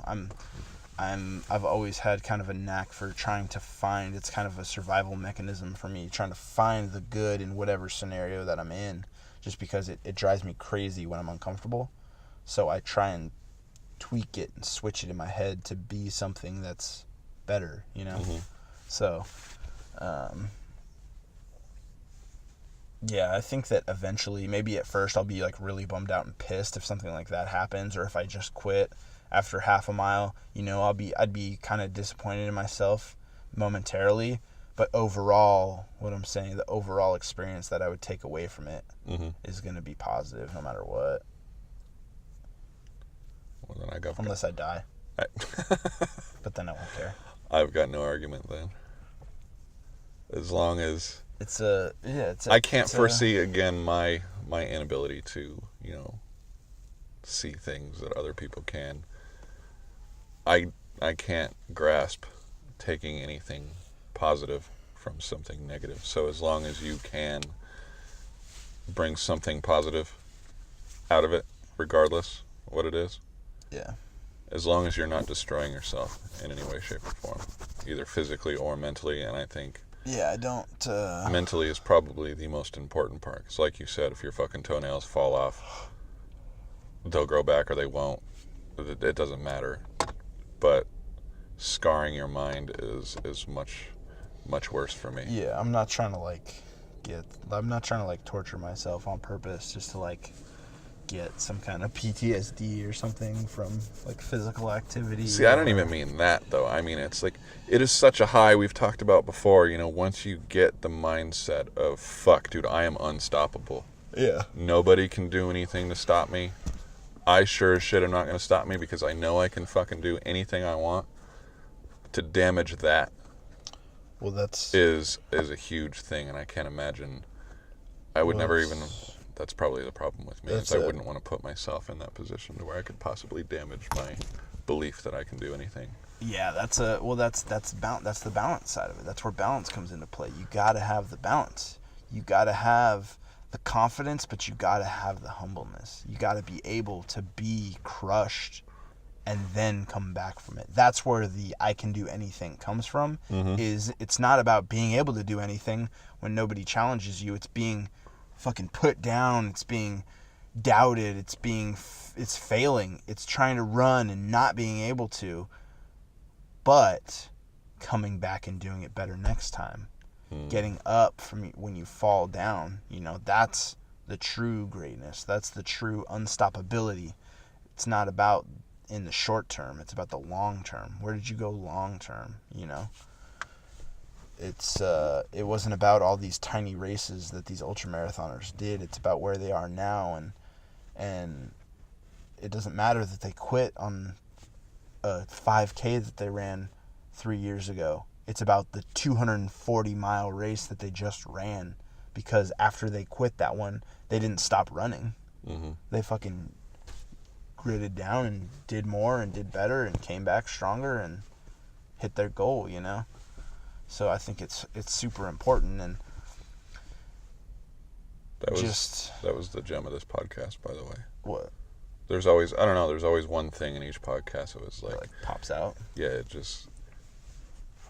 I've always had kind of a knack for trying to find, it's kind of a survival mechanism for me, trying to find the good in whatever scenario that I'm in, just because it drives me crazy when I'm uncomfortable. So I try and tweak it and switch it in my head to be something that's better, you know? So, yeah, I think that eventually, maybe at first I'll be like really bummed out and pissed if something like that happens, or if I just quit after half a mile, you know, I'd be kind of disappointed in myself momentarily, but overall, what I'm saying, the overall experience that I would take away from it is going to be positive no matter what. Well, then I got unless I die. But then I won't care. I've got no argument then. As long as I can't foresee again my inability to, you know, see things that other people can. I can't grasp taking anything positive from something negative. So as long as you can bring something positive out of it, regardless what it is. Yeah. As long as you're not destroying yourself in any way, shape, or form, either physically or mentally. And I think I don't mentally is probably the most important part. Because like you said, if your fucking toenails fall off, they'll grow back or they won't. It doesn't matter. But scarring your mind is much worse for me. Yeah, I'm not trying to torture myself on purpose just to like get some kind of PTSD or something from like physical activity. See, I don't even mean that though. I mean, it's like, it is such a high we've talked about before, you know, once you get the mindset of, fuck, dude, I am unstoppable. Yeah. Nobody can do anything to stop me. I sure as shit am not going to stop me because I know I can fucking do anything I want. To damage that is a huge thing, and I can't imagine. I would never even. That's probably the problem with me. Is I wouldn't want to put myself in that position to where I could possibly damage my belief that I can do anything. Yeah, that's the balance side of it. That's where balance comes into play. You got to have the balance. You got to have the confidence, but you got to have the humbleness. You got to be able to be crushed and then come back from it. That's where the I can do anything comes from. Is it's not about being able to do anything when nobody challenges you. It's being fucking put down. It's being doubted. It's failing. It's trying to run and not being able to, but coming back and doing it better next time. Getting up from when you fall down, you know, that's the true greatness. That's the true unstoppability. It's not about in the short term. It's about the long term. Where did you go long term, you know? It wasn't about all these tiny races that these ultramarathoners did. It's about where they are now, and it doesn't matter that they quit on a 5K that they ran 3 years ago. It's about the 240-mile race that they just ran, because after they quit that one, they didn't stop running. They fucking gritted down and did more and did better and came back stronger and hit their goal, you know? So I think it's super important. And that was the gem of this podcast, by the way. What? There's always one thing in each podcast that was like pops out. Yeah,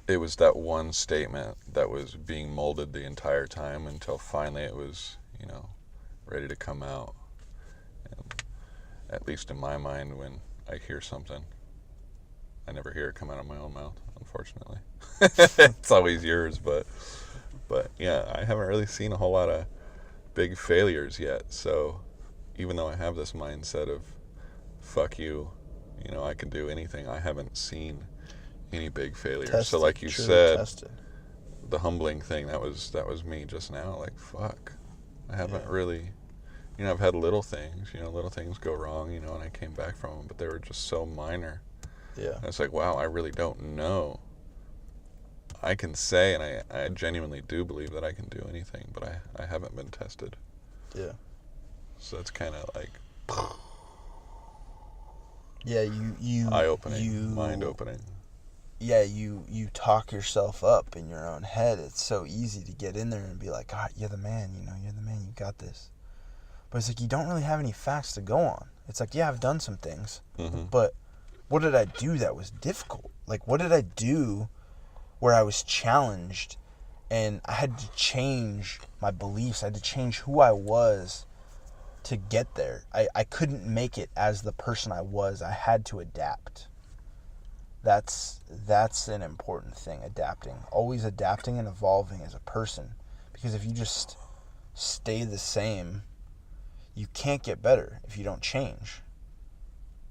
it was that one statement that was being molded the entire time until finally it was, you know, ready to come out. And at least in my mind, when I hear something, I never hear it come out of my own mouth, unfortunately. It's always yours, but yeah, I haven't really seen a whole lot of big failures yet. So even though I have this mindset of fuck you, you know, I can do anything, I haven't seen any big failures. So like you said, the humbling thing, that was me just now. Like, fuck, I haven't really, you know, I've had little things go wrong, you know, and I came back from them, but they were just so minor. Yeah. And it's like, wow, I really don't know. I can say, and I genuinely do believe that I can do anything, but I haven't been tested. Yeah. So it's kind of like, Yeah, you eye-opening, mind-opening. Yeah, you talk yourself up in your own head. It's so easy to get in there and be like, God, you're the man, you're the man, you got this. But it's like, you don't really have any facts to go on. It's like, yeah, I've done some things, but what did I do that was difficult? Like, what did I do where I was challenged and I had to change my beliefs? I had to change who I was to get there. I couldn't make it as the person I was. I had to adapt. That's an important thing, adapting. Always adapting and evolving as a person. Because if you just stay the same, you can't get better if you don't change.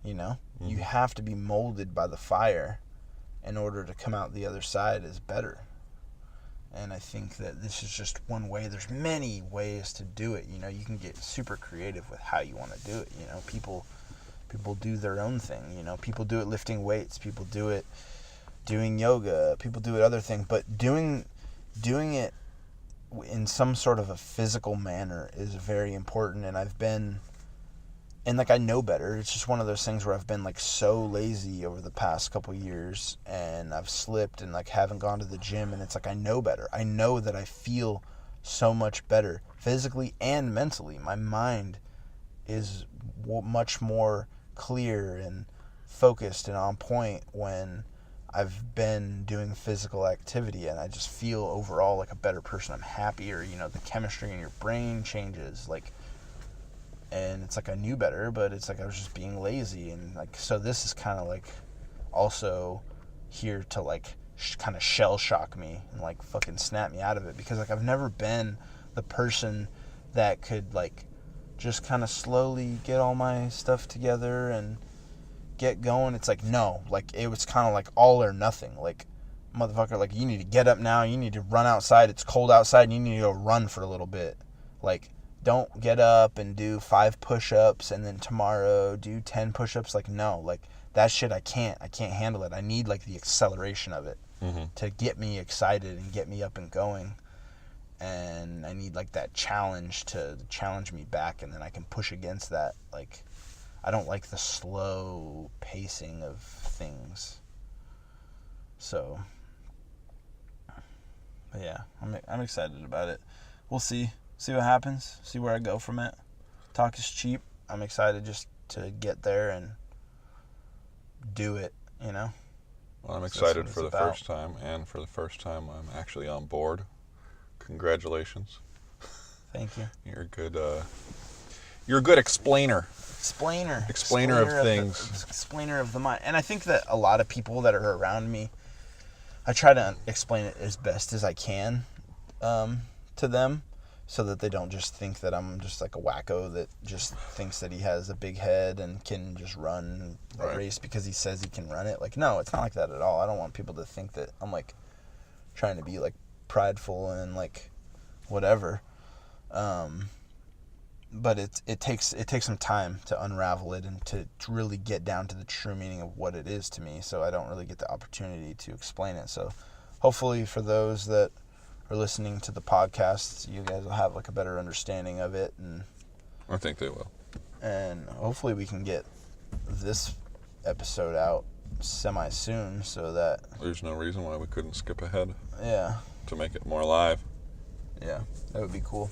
You have to be molded by the fire in order to come out the other side as better. And I think that this is just one way. There's many ways to do it. You can get super creative with how you want to do it. People do their own thing. People do it lifting weights. People do it doing yoga. People do it other things. But doing it in some sort of a physical manner is very important. And I know better. It's just one of those things where I've been so lazy over the past couple years, and I've slipped and haven't gone to the gym, and it's I know better. I know that I feel so much better physically and mentally. My mind is much more clear and focused and on point when I've been doing physical activity, and I just feel overall like a better person. I'm happier. The chemistry in your brain changes. And it's I knew better, but it's I was just being lazy. And so this is kind of also here to kind of shell shock me and fucking snap me out of it, because I've never been the person that could just kind of slowly get all my stuff together and get going. It's no, it was kind of all or nothing. Motherfucker, you need to get up now, you need to run outside, it's cold outside, and you need to go run for a little bit. Don't get up and do 5 push-ups and then tomorrow do 10 push-ups. No, that shit I can't handle it. I need the acceleration of it to get me excited and get me up and going. And I need that challenge to challenge me back, and then I can push against that. I don't like the slow pacing of things. So, but yeah, I'm excited about it. We'll see what happens. See where I go from it. Talk is cheap. I'm excited just to get there and do it. Well, I'm excited for the first time, and for the first time, I'm actually on board. Congratulations. Thank you. You're a good explainer. Explainer of things. Explainer of the mind. And I think that a lot of people that are around me, I try to explain it as best as I can to them, so that they don't just think that I'm just a wacko that just thinks that he has a big head and can just run a race because he says he can run it. No, it's not like that at all. I don't want people to think that I'm trying to be prideful and whatever. But it takes some time to unravel it and to really get down to the true meaning of what it is to me. So I don't really get the opportunity to explain it. So hopefully for those that are listening to the podcast, you guys will have a better understanding of it, and I think they will. And hopefully we can get this episode out semi soon, so that there's no reason why we couldn't skip ahead. Yeah. To make it more live. Yeah, that would be cool.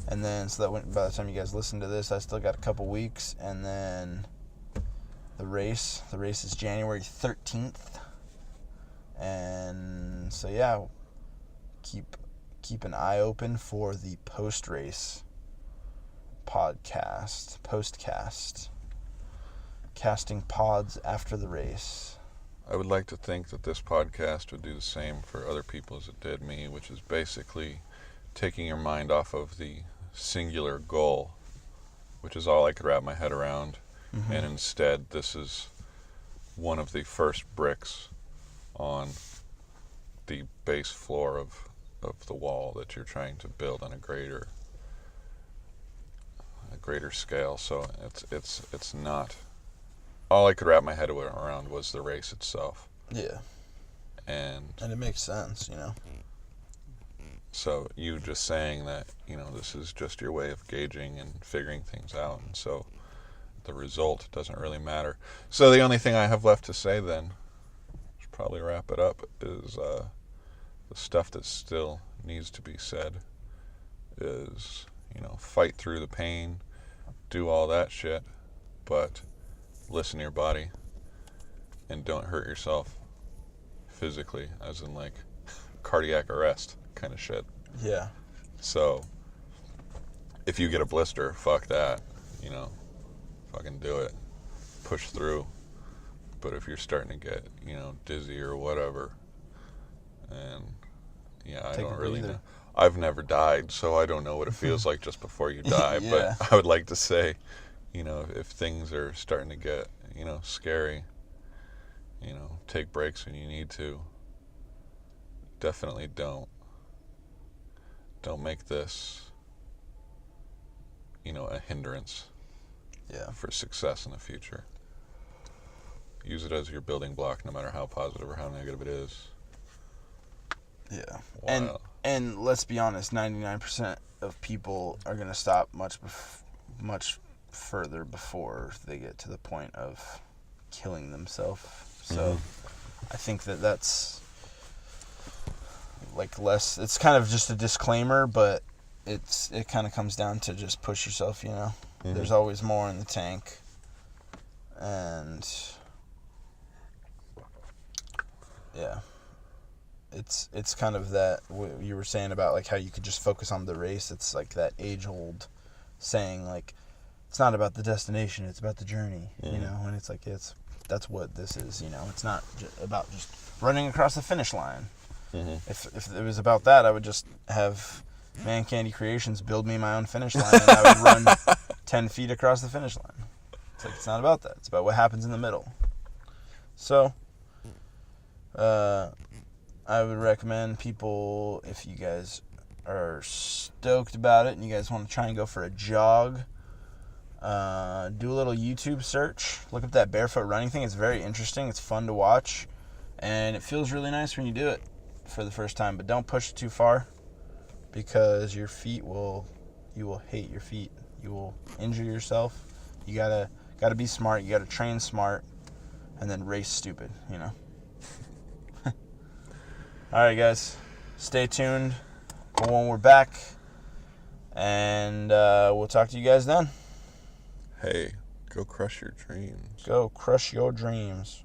And then so that by the time you guys listen to this, I still got a couple weeks, and then the race is January 13th. And so yeah, keep an eye open for the post-race postcast, casting pods after the race. I would like to think that this podcast would do the same for other people as it did me, which is basically taking your mind off of the singular goal, which is all I could wrap my head around. Mm-hmm. And instead, this is one of the first bricks on the base floor of the wall that you're trying to build on a greater scale. So it's not, all I could wrap my head around was the race itself. Yeah. And it makes sense, So you just saying that, this is just your way of gauging and figuring things out. And so the result doesn't really matter. So the only thing I have left to say then, should probably wrap it up, is the stuff that still needs to be said is, fight through the pain, do all that shit, but listen to your body and don't hurt yourself physically, as in like cardiac arrest kind of shit. Yeah. So if you get a blister, fuck that, fucking do it, push through. But if you're starting to get, dizzy or whatever, and I Take don't a really breather. know. I've never died, so I don't know what it feels like just before you die. Yeah. But I would like to say, if things are starting to get, scary, take breaks when you need to. Definitely don't make this, a hindrance for success in the future. Use it as your building block, no matter how positive or how negative it is. Yeah. Wow. And let's be honest, 99% of people are going to stop much further before they get to the point of killing themselves. So I think that's like less, it's kind of just a disclaimer, but it kind of comes down to just push yourself, There's always more in the tank. And yeah. It's kind of that what you were saying about like how you could just focus on the race. It's like that age-old saying, like, it's not about the destination, it's about the journey, and it's like that's what this is, It's not about just running across the finish line. If it was about that, I would just have Man Candy Creations build me my own finish line, and I would run 10 feet across the finish line. It's like, it's not about that. It's about what happens in the middle. So, I would recommend people, if you guys are stoked about it and you guys want to try and go for a jog, do a little YouTube search. Look up that barefoot running thing. It's very interesting. It's fun to watch. And it feels really nice when you do it for the first time. But don't push it too far, because your feet you will hate your feet. You will injure yourself. You gotta be smart. You gotta train smart, and then race stupid, All right, guys, stay tuned for when we're back, and we'll talk to you guys then. Hey, go crush your dreams. Go crush your dreams.